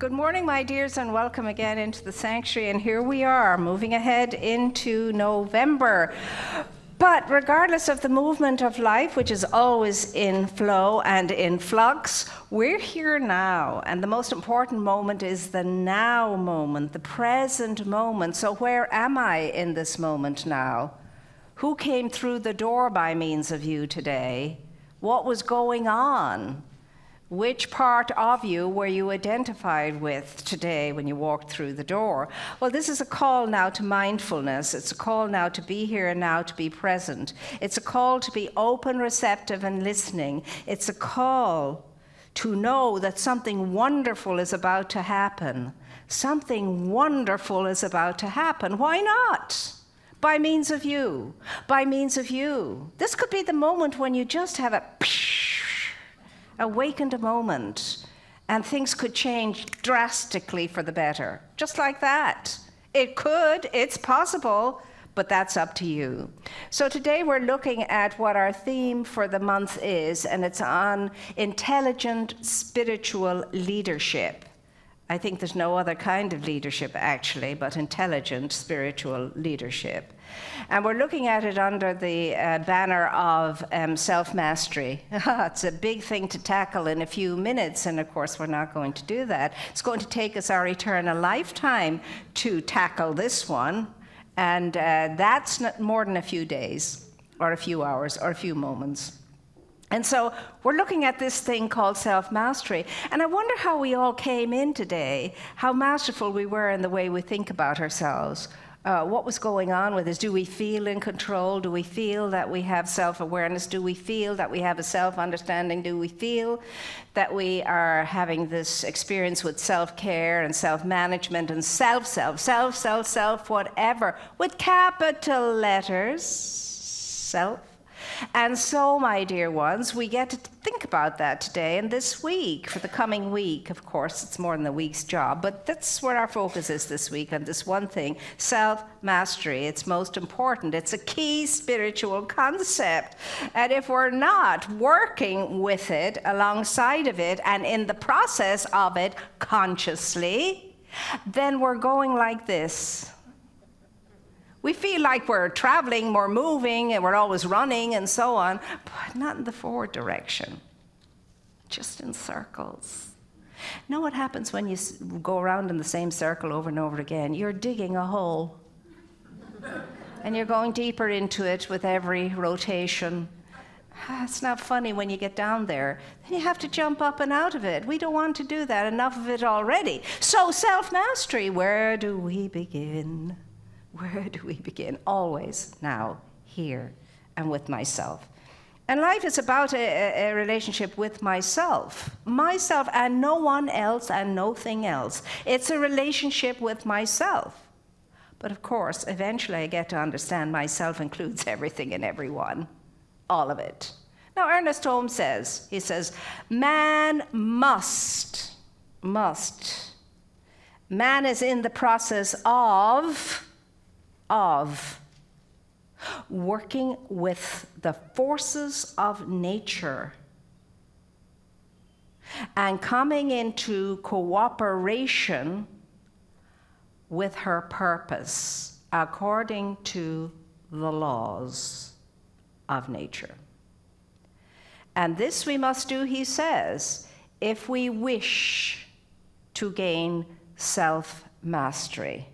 Good morning, my dears, and welcome again into the sanctuary. And here we are, moving ahead into November. But regardless of the movement of life, which is always in flow and in flux, we're here now. And the most important moment is the now moment, the present moment. So where am I in this moment now? Who came through the door by means of you today? What was going on? Which part of you were you identified with today when you walked through the door? Well, this is a call now to mindfulness. It's a call now to be here and now, to be present. It's a call to be open, receptive, and listening. It's a call to know that something wonderful is about to happen. Something wonderful is about to happen. Why not? By means of you. By means of you. This could be the moment when you just have awakened a moment, and things could change drastically for the better. Just like that. It could, it's possible, but that's up to you. So today we're looking at what our theme for the month is, and it's on intelligent spiritual leadership. I think there's no other kind of leadership, actually, but intelligent spiritual leadership. And we're looking at it under the banner of self-mastery. It's a big thing to tackle in a few minutes, and of course we're not going to do that. It's going to take us our eternal lifetime to tackle this one, and that's not more than a few days, or a few hours, or a few moments. And so we're looking at this thing called self-mastery. And I wonder how we all came in today, how masterful we were in the way we think about ourselves. What was going on with us? Do we feel in control? Do we feel that we have self-awareness? Do we feel that we have a self-understanding? Do we feel that we are having this experience with self-care and self-management and self, whatever, with capital letters, self? And so, my dear ones, we get to think about that today and this week, for the coming week. Of course, it's more than a week's job, but that's where our focus is this week, on this one thing, self-mastery. It's most important. It's a key spiritual concept. And if we're not working with it, alongside of it, and in the process of it consciously, then we're going like this. We feel like we're traveling, we're moving, and we're always running and so on, but not in the forward direction, just in circles. Know what happens when you go around in the same circle over and over again? You're digging a hole, and you're going deeper into it with every rotation. It's not funny when you get down there. Then you have to jump up and out of it. We don't want to do that, enough of it already. So self-mastery, where do we begin? Where do we begin? Always now, here, and with myself. And life is about a relationship with myself and no one else and nothing else. It's a relationship with myself. But of course, eventually I get to understand myself includes everything and everyone, all of it. Now, Ernest Holmes says, man must. Man is in the process of working with the forces of nature and coming into cooperation with her purpose according to the laws of nature. And this we must do, he says, if we wish to gain self-mastery.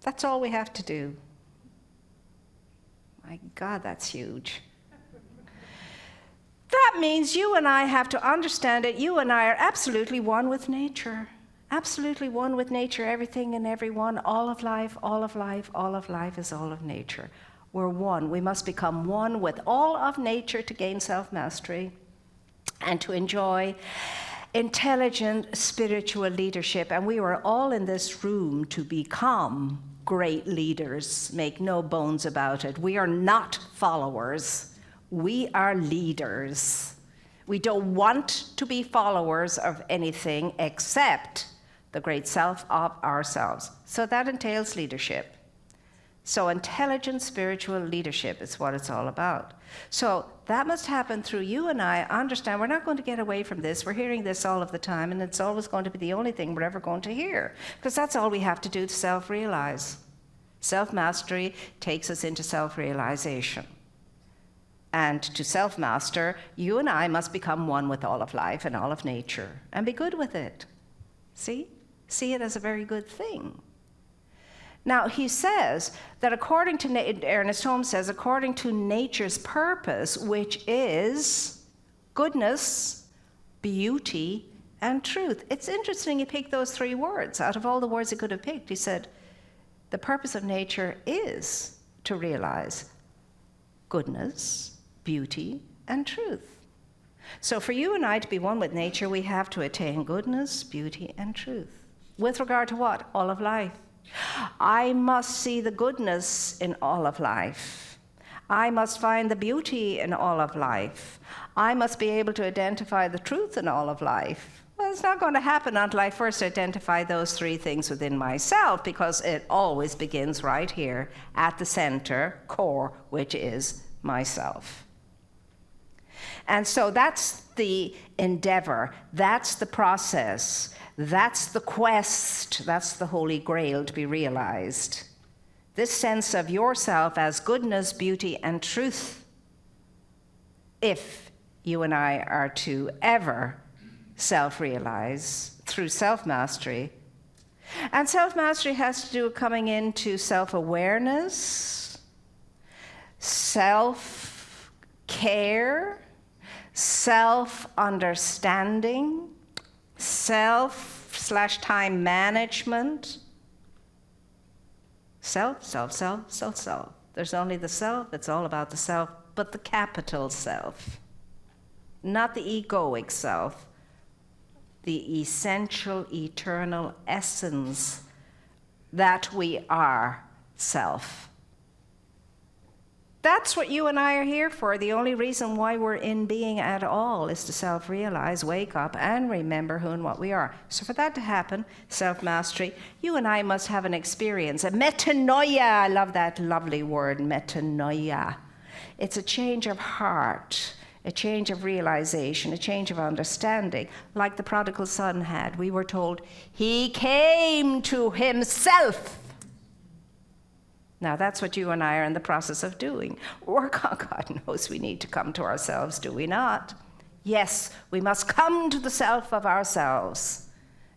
That's all we have to do. My God, that's huge. That means you and I have to understand it. You and I are absolutely one with nature. Absolutely one with nature, everything and everyone, all of life, all of life, all of life is all of nature. We're one. We must become one with all of nature to gain self-mastery and to enjoy intelligent spiritual leadership. And we were all in this room to become great leaders, make no bones about it. We are not followers. We are leaders. We don't want to be followers of anything except the great self of ourselves. So that entails leadership. So intelligent spiritual leadership is what it's all about. So that must happen through you and I. Understand, we're not going to get away from this. We're hearing this all of the time, and it's always going to be the only thing we're ever going to hear, because that's all we have to do to self-realize. Self-mastery takes us into self-realization. And to self-master, you and I must become one with all of life and all of nature, and be good with it. See? See it as a very good thing. Now, he says that according to, Ernest Holmes says, according to nature's purpose, which is goodness, beauty, and truth. It's interesting he picked those three words. Out of all the words he could have picked, he said, the purpose of nature is to realize goodness, beauty, and truth. So for you and I to be one with nature, we have to attain goodness, beauty, and truth. With regard to what? All of life. I must see the goodness in all of life. I must find the beauty in all of life. I must be able to identify the truth in all of life. Well, it's not going to happen until I first identify those three things within myself, because it always begins right here at the center, core, which is myself. And so that's the endeavor, that's the process, that's the quest, that's the Holy Grail to be realized. This sense of yourself as goodness, beauty, and truth, if you and I are to ever self-realize through self-mastery. And self-mastery has to do with coming into self-awareness, self-care, self-understanding, self/time management. Self. There's only the self, it's all about the self, but the capital self. Not the egoic self, the essential, eternal essence that we are self. That's what you and I are here for. The only reason why we're in being at all is to self-realize, wake up, and remember who and what we are. So for that to happen, self-mastery, you and I must have an experience, a metanoia. I love that lovely word, metanoia. It's a change of heart, a change of realization, a change of understanding, like the prodigal son had. We were told he came to himself. Now, that's what you and I are in the process of doing. Work on God knows we need to come to ourselves, do we not? Yes, we must come to the self of ourselves.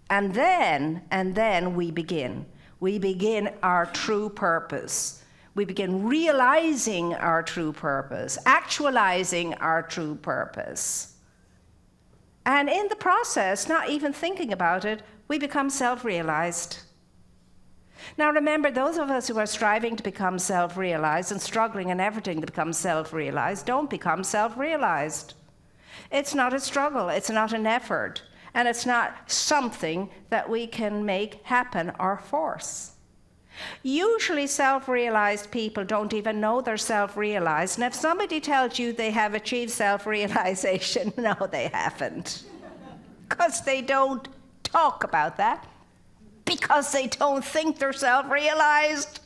And then we begin. We begin our true purpose. We begin realizing our true purpose, actualizing our true purpose. And in the process, not even thinking about it, we become self-realized. Now remember, those of us who are striving to become self-realized and struggling and efforting to become self-realized don't become self-realized. It's not a struggle, it's not an effort, and it's not something that we can make happen or force. Usually self-realized people don't even know they're self-realized, and if somebody tells you they have achieved self-realization, no, they haven't. Because they don't talk about that. Because they don't think they're self-realized.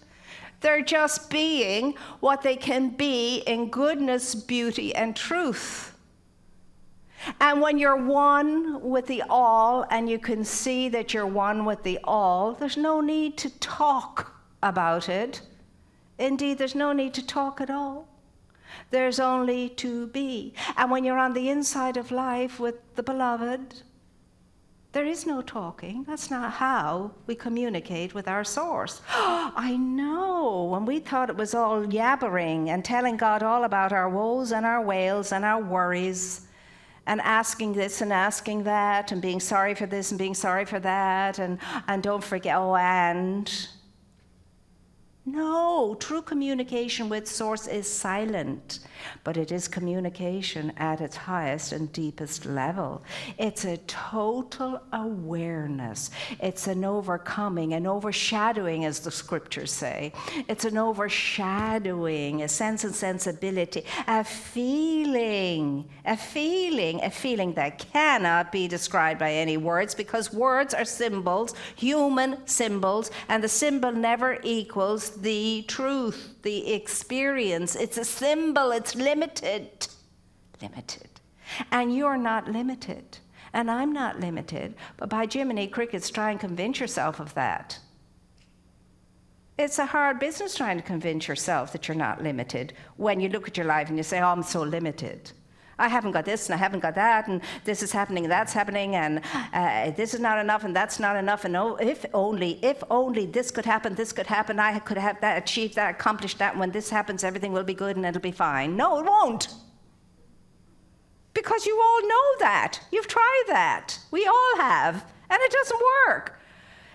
They're just being what they can be in goodness, beauty, and truth. And when you're one with the all, and you can see that you're one with the all, there's no need to talk about it. Indeed, there's no need to talk at all. There's only to be. And when you're on the inside of life with the beloved, there is no talking. That's not how we communicate with our source. I know, when we thought it was all yabbering and telling God all about our woes and our wails and our worries and asking this and asking that and being sorry for this and being sorry for that and don't forget, No, true communication with source is silent. but it is communication at its highest and deepest level. It's a total awareness. It's an overcoming, an overshadowing, as the scriptures say. It's an overshadowing, a sense and sensibility, a feeling that cannot be described by any words, because words are symbols, human symbols, and the symbol never equals the truth, the experience. It's a symbol, it's limited. And you're not limited, and I'm not limited, but by Jiminy Crickets, try and convince yourself of that. It's a hard business trying to convince yourself that you're not limited when you look at your life and you say, oh, I'm so limited. I haven't got this and I haven't got that, and this is happening and that's happening, and this is not enough and that's not enough, and oh, if only this could happen, I could have that, achieved that, accomplished that, and when this happens, everything will be good and it'll be fine. No, it won't. Because you all know that. You've tried that. We all have, and it doesn't work.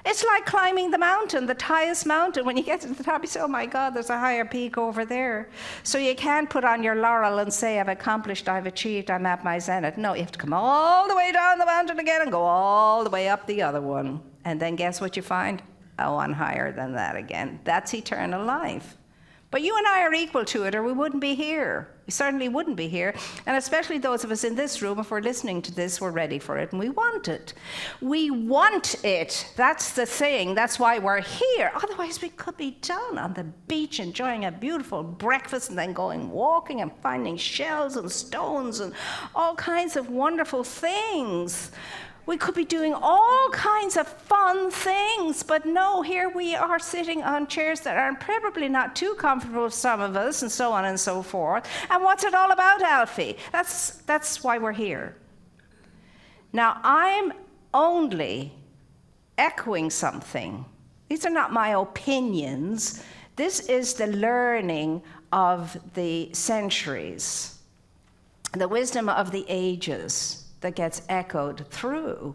It's like climbing the mountain, the highest mountain. When you get to the top, you say, oh my God, there's a higher peak over there. So you can't put on your laurel and say, I've accomplished, I've achieved, I'm at my zenith. No, you have to come all the way down the mountain again and go all the way up the other one. And then guess what you find? A one higher than that again. That's eternal life. But you and I are equal to it, or we wouldn't be here. We certainly wouldn't be here. And especially those of us in this room, if we're listening to this, we're ready for it, and we want it. We want it. That's the thing. That's why we're here. Otherwise, we could be down on the beach enjoying a beautiful breakfast and then going walking and finding shells and stones and all kinds of wonderful things. We could be doing all kinds of fun things, but no, here we are sitting on chairs that are probably not too comfortable for some of us, and so on and so forth. And what's it all about, Alfie? That's why we're here. Now, I'm only echoing something. These are not my opinions. This is the learning of the centuries, the wisdom of the ages that gets echoed through.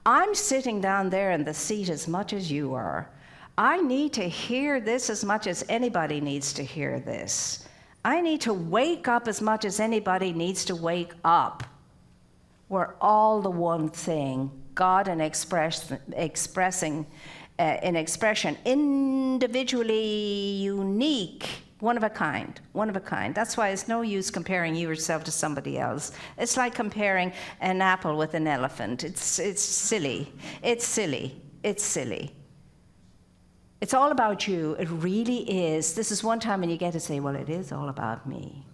I'm sitting down there in the seat as much as you are. I need to hear this as much as anybody needs to hear this. I need to wake up as much as anybody needs to wake up. We're all the one thing, God in expression, individually unique, one of a kind. That's why it's no use comparing yourself to somebody else. It's like comparing an apple with an elephant. It's silly. It's all about you. It really is. This is one time when you get to say, well, it is all about me.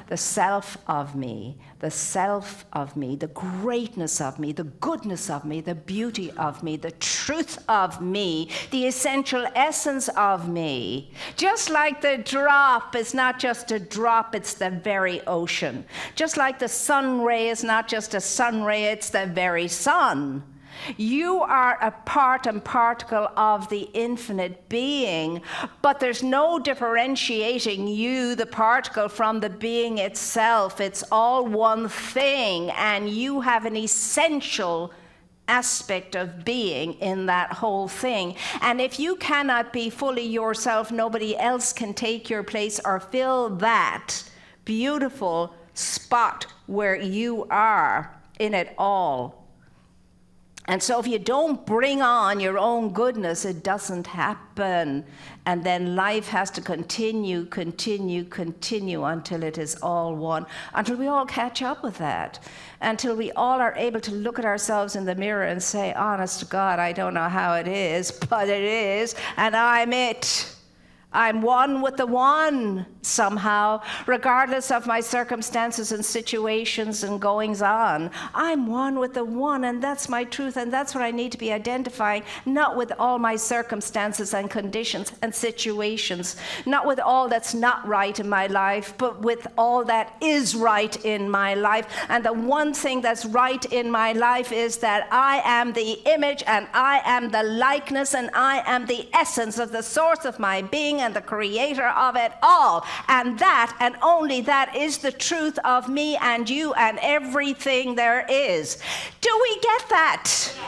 The self of me, the greatness of me, the goodness of me, the beauty of me, the truth of me, the essential essence of me. Just like the drop is not just a drop, it's the very ocean. Just like the sun ray is not just a sun ray, it's the very sun. You are a part and particle of the infinite being, but there's no differentiating you, the particle, from the being itself. It's all one thing, and you have an essential aspect of being in that whole thing. And if you cannot be fully yourself, nobody else can take your place or fill that beautiful spot where you are in it all. And so if you don't bring on your own goodness, it doesn't happen. And then life has to continue until it is all one, until we all catch up with that, until we all are able to look at ourselves in the mirror and say, honest to God, I don't know how it is, but it is, and I'm it. I'm one with the one somehow, regardless of my circumstances and situations and goings on. I'm one with the one, and that's my truth, and that's what I need to be identifying, not with all my circumstances and conditions and situations, not with all that's not right in my life, but with all that is right in my life. And the one thing that's right in my life is that I am the image, and I am the likeness, and I am the essence of the source of my being, being and the creator of it all. And that, and only that, is the truth of me and you and everything there is. Do we get that?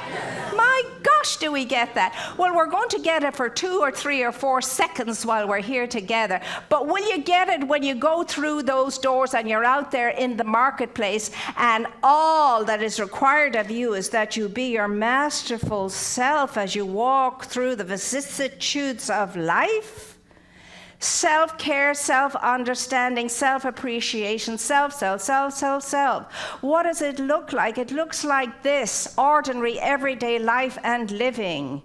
Yes. My gosh, do we get that? Well, we're going to get it for 2 or 3 or 4 seconds while we're here together. But will you get it when you go through those doors and you're out there in the marketplace, and all that is required of you is that you be your masterful self as you walk through the vicissitudes of life? Self-care, self-understanding, self-appreciation, self. What does it look like? It looks like this: ordinary, everyday life and living.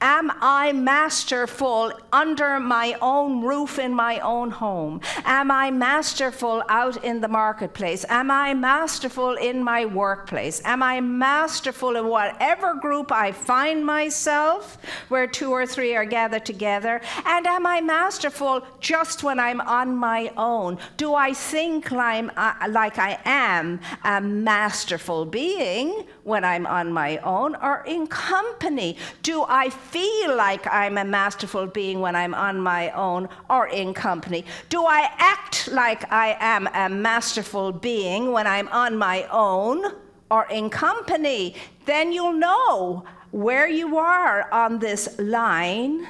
Am I masterful under my own roof in my own home? Am I masterful out in the marketplace? Am I masterful in my workplace? Am I masterful in whatever group I find myself, where 2 or 3 are gathered together? And am I masterful just when I'm on my own? Do I think like I am a masterful being when I'm on my own or in company? Do I feel like I'm a masterful being when I'm on my own or in company? Do I act like I am a masterful being when I'm on my own or in company? Then you'll know where you are on this line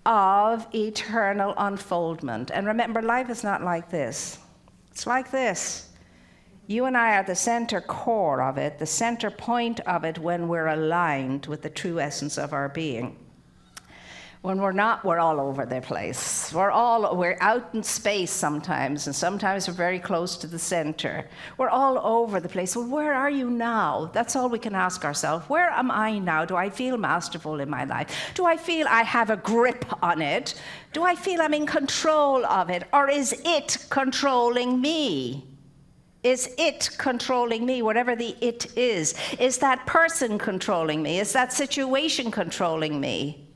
of eternal unfoldment. And remember, life is not like this. It's like this. You and I are the center core of it, the center point of it when we're aligned with the true essence of our being. When we're not, we're all over the place. We're out in space sometimes, and sometimes we're very close to the center. We're all over the place. Well, where are you now? That's all we can ask ourselves. Where am I now? Do I feel masterful in my life? Do I feel I have a grip on it? Do I feel I'm in control of it? Or is it controlling me? Is it controlling me, whatever the it is? Is that person controlling me? Is that situation controlling me?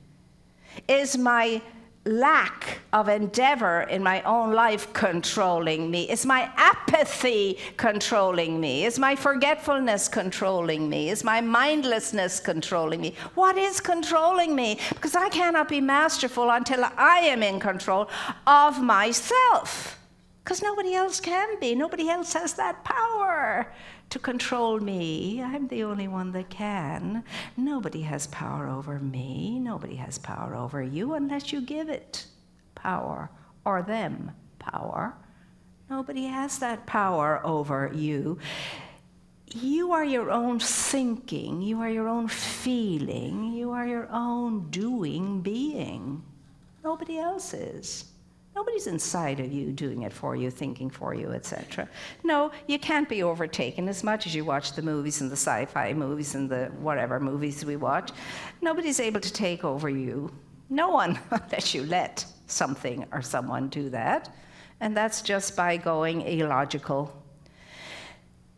Is my lack of endeavor in my own life controlling me? Is my apathy controlling me? Is my forgetfulness controlling me? Is my mindlessness controlling me? What is controlling me? Because I cannot be masterful until I am in control of myself. Because nobody else can be. Nobody else has that power to control me. I'm the only one that can. Nobody has power over me. Nobody has power over you unless you give it power or them power. Nobody has that power over you. You are your own thinking. You are your own feeling. You are your own doing being. Nobody else is. Nobody's inside of you doing it for you, thinking for you, etc. No, you can't be overtaken as much as you watch the movies and the sci-fi movies and the whatever movies we watch. Nobody's able to take over you. No one, unless you let something or someone do that. And that's just by going illogical.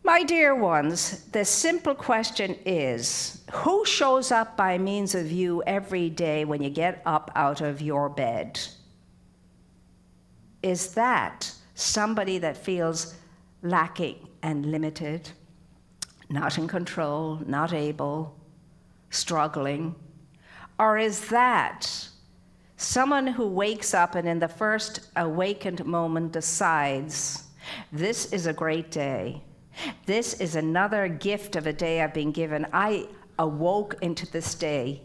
My dear ones, the simple question is, who shows up by means of you every day when you get up out of your bed? Is that somebody that feels lacking and limited, not in control, not able, struggling? Or is that someone who wakes up and in the first awakened moment decides, this is a great day. This is another gift of a day I've been given. I awoke into this day.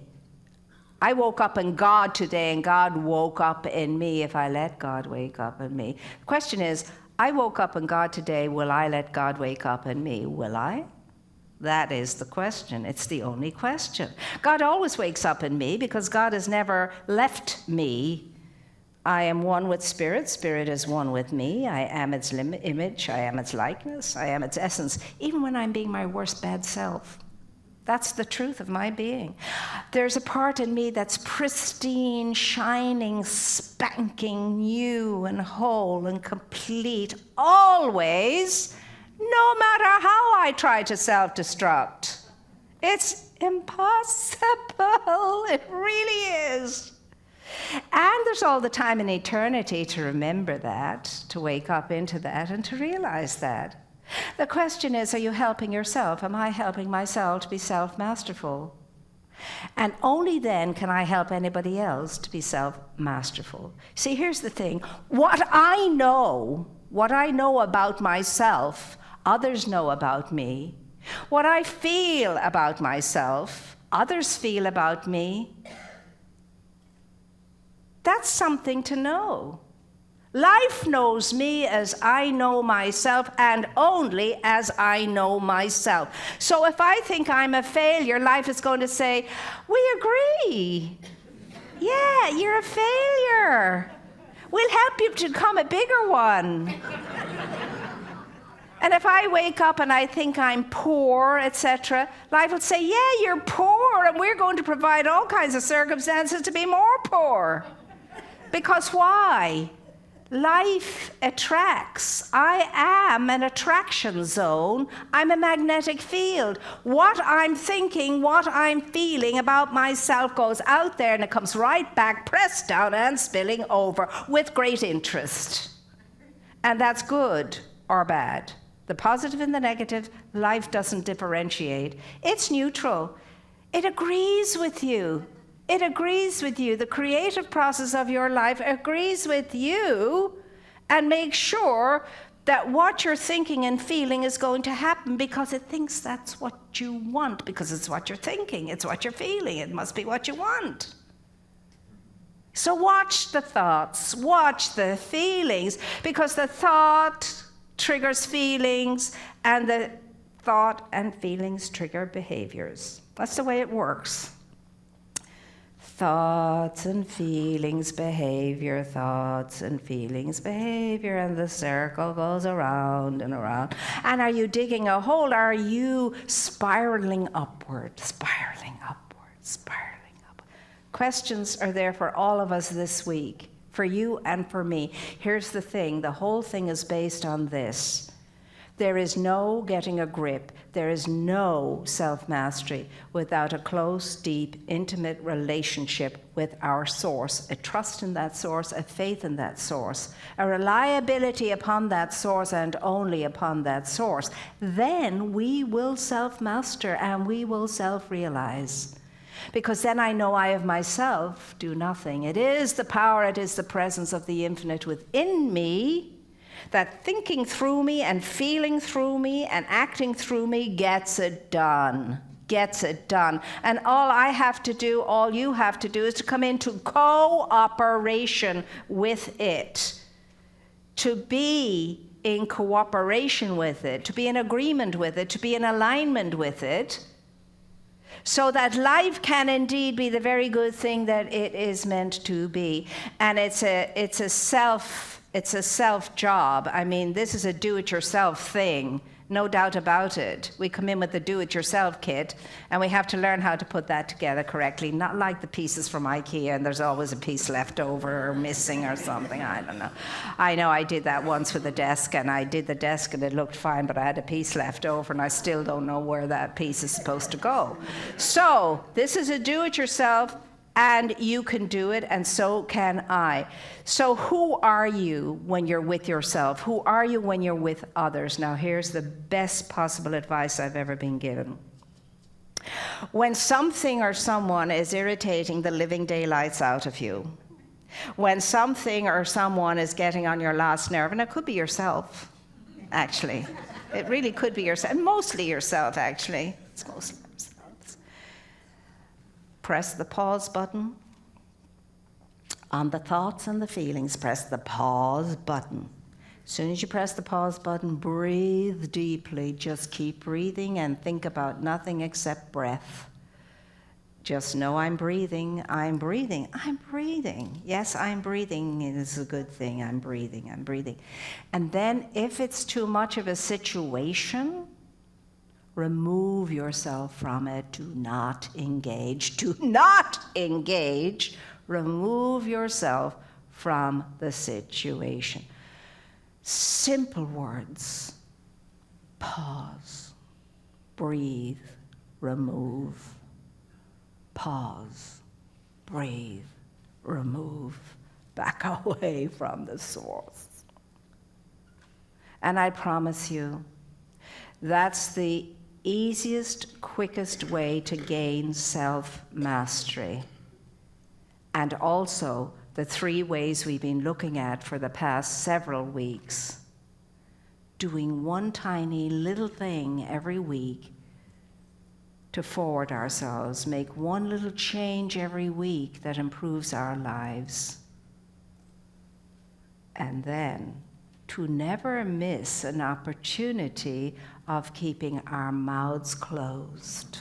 I woke up in God today, and God woke up in me if I let God wake up in me. The question is, I woke up in God today, will I let God wake up in me? Will I? That is the question. It's the only question. God always wakes up in me because God has never left me. I am one with Spirit. Spirit is one with me. I am its image. I am its likeness. I am its essence, even when I'm being my worst bad self. That's the truth of my being. There's a part in me that's pristine, shining, spanking new and whole and complete, always, no matter how I try to self-destruct. It's impossible. It really is. And there's all the time in eternity to remember that, to wake up into that, and to realize that. The question is, are you helping yourself? Am I helping myself to be self-masterful? And only then can I help anybody else to be self-masterful. See, here's the thing. What I know about myself, others know about me. What I feel about myself, others feel about me. That's something to know. Life knows me as I know myself, and only as I know myself. So if I think I'm a failure, life is going to say, we agree. Yeah, you're a failure. We'll help you to become a bigger one. And if I wake up and I think I'm poor, etc., life will say, yeah, you're poor, and we're going to provide all kinds of circumstances to be more poor. Because why? Life attracts. I am an attraction zone. I'm a magnetic field. What I'm thinking, what I'm feeling about myself goes out there and it comes right back, pressed down and spilling over with great interest. And that's good or bad. The positive and the negative, life doesn't differentiate. It's neutral. It agrees with you. It agrees with you. The creative process of your life agrees with you and makes sure that what you're thinking and feeling is going to happen because it thinks that's what you want, because it's what you're thinking, it's what you're feeling, it must be what you want. So watch the thoughts, watch the feelings, because the thought triggers feelings and the thought and feelings trigger behaviors. That's the way it works. Thoughts and feelings, behavior, thoughts and feelings, behavior, and the circle goes around and around. And are you digging a hole? Are you spiraling upward, spiraling upward, spiraling upward? Questions are there for all of us this week, for you and for me. Here's the thing, the whole thing is based on this. There is no getting a grip. There is no self-mastery without a close, deep, intimate relationship with our source, a trust in that source, a faith in that source, a reliability upon that source and only upon that source. Then we will self-master and we will self-realize. Because then I know I of myself do nothing. It is the power, it is the presence of the infinite within me that thinking through me and feeling through me and acting through me gets it done. Gets it done. And all I have to do, all you have to do is to come into cooperation with it. To be in cooperation with it, to be in agreement with it, to be in alignment with it, so that life can indeed be the very good thing that it is meant to be. And it's a self job. I mean, this is a do-it-yourself thing, no doubt about it. We come in with the do-it-yourself kit, and we have to learn how to put that together correctly, not like the pieces from IKEA, and there's always a piece left over or missing or something. I don't know. I know I did that once with the desk, and I did the desk, and it looked fine, but I had a piece left over, and I still don't know where that piece is supposed to go. So this is a do-it-yourself, and you can do it, and so can I. So who are you when you're with yourself? Who are you when you're with others? Now here's the best possible advice I've ever been given. When something or someone is irritating the living daylights out of you, when something or someone is getting on your last nerve, and it could be yourself, actually. It really could be yourself, and mostly yourself, actually. It's mostly ourselves. Press the pause button. On the thoughts and the feelings, press the pause button. As soon as you press the pause button, breathe deeply. Just keep breathing and think about nothing except breath. Just know I'm breathing, I'm breathing, I'm breathing. Yes, I'm breathing. It is a good thing. I'm breathing, I'm breathing. And then if it's too much of a situation, remove yourself from it. Do not engage. Do not engage. Remove yourself from the situation. Simple words. Pause. Breathe. Remove. Pause. Breathe. Remove. Back away from the source. And I promise you, that's the easiest, quickest way to gain self-mastery. And also the 3 ways we've been looking at for the past several weeks. Doing one tiny little thing every week to forward ourselves, make one little change every week that improves our lives. And then to never miss an opportunity of keeping our mouths closed.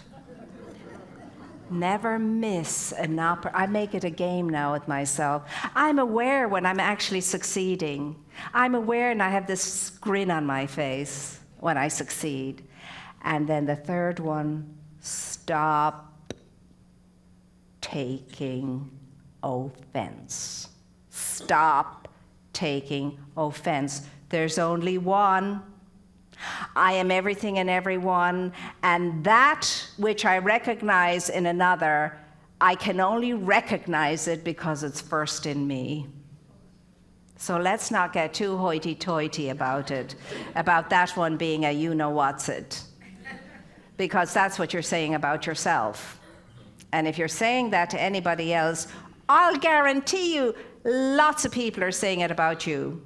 Never miss an I make it a game now with myself. I'm aware when I'm actually succeeding. I'm aware and I have this grin on my face when I succeed. And then the 3rd one, stop taking offense. Stop taking offense. There's only one. I am everything and everyone, and that which I recognize in another, I can only recognize it because it's first in me. So let's not get too hoity-toity about it, about that one being a you-know-what's-it, because that's what you're saying about yourself. And if you're saying that to anybody else, I'll guarantee you lots of people are saying it about you.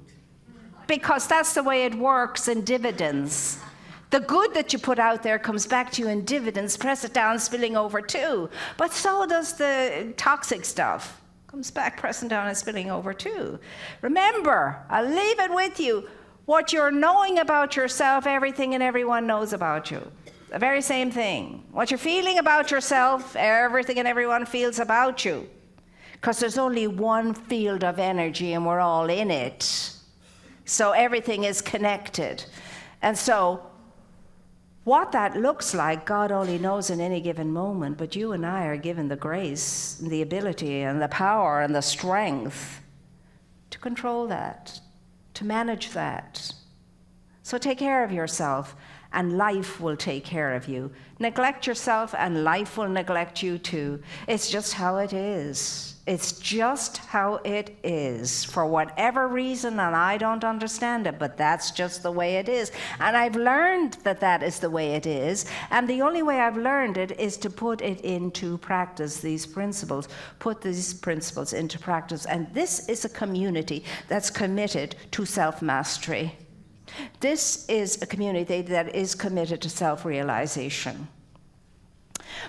Because that's the way it works in dividends. The good that you put out there comes back to you in dividends, press it down, spilling over too. But so does the toxic stuff. Comes back, pressing down and spilling over too. Remember, I'll leave it with you. What you're knowing about yourself, everything and everyone knows about you. The very same thing. What you're feeling about yourself, everything and everyone feels about you. Because there's only one field of energy and we're all in it. So everything is connected. And so what that looks like, God only knows in any given moment, but you and I are given the grace, and the ability, and the power, and the strength to control that, to manage that. So take care of yourself, and life will take care of you. Neglect yourself, and life will neglect you too. It's just how it is. It's just how it is, for whatever reason, and I don't understand it, but that's just the way it is. And I've learned that that is the way it is, and the only way I've learned it is to put it into practice, these principles, put these principles into practice. And this is a community that's committed to self-mastery. This is a community that is committed to self-realization.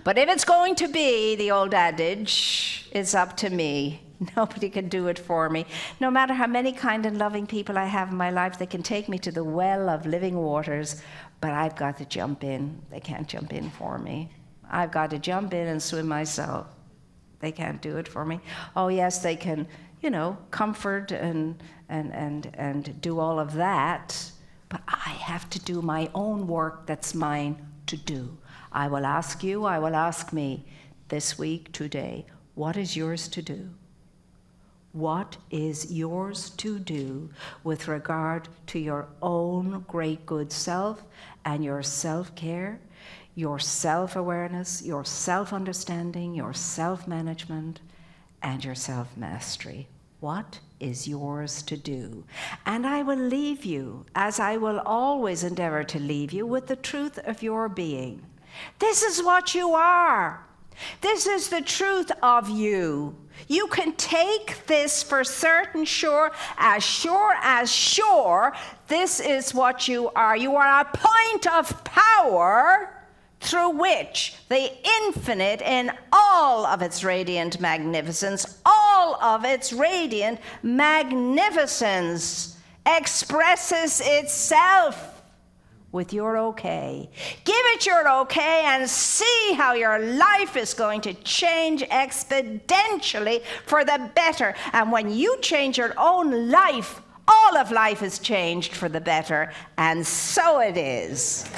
But if it's going to be the old adage, it's up to me. Nobody can do it for me. No matter how many kind and loving people I have in my life, they can take me to the well of living waters, but I've got to jump in. They can't jump in for me. I've got to jump in and swim myself. They can't do it for me. Oh yes, they can, comfort and do all of that, but I have to do my own work that's mine to do. I will ask you, I will ask me this week, today, what is yours to do? What is yours to do with regard to your own great good self and your self-care, your self-awareness, your self-understanding, your self-management, and your self-mastery? What is yours to do? And I will leave you, as I will always endeavor to leave you, with the truth of your being. This is what you are. This is the truth of you. You can take this for certain, sure as sure, this is what you are. You are a point of power through which the infinite in all of its radiant magnificence, all of its radiant magnificence expresses itself with your okay. Give it your okay and see how your life is going to change exponentially for the better. And when you change your own life, all of life is changed for the better. And so it is.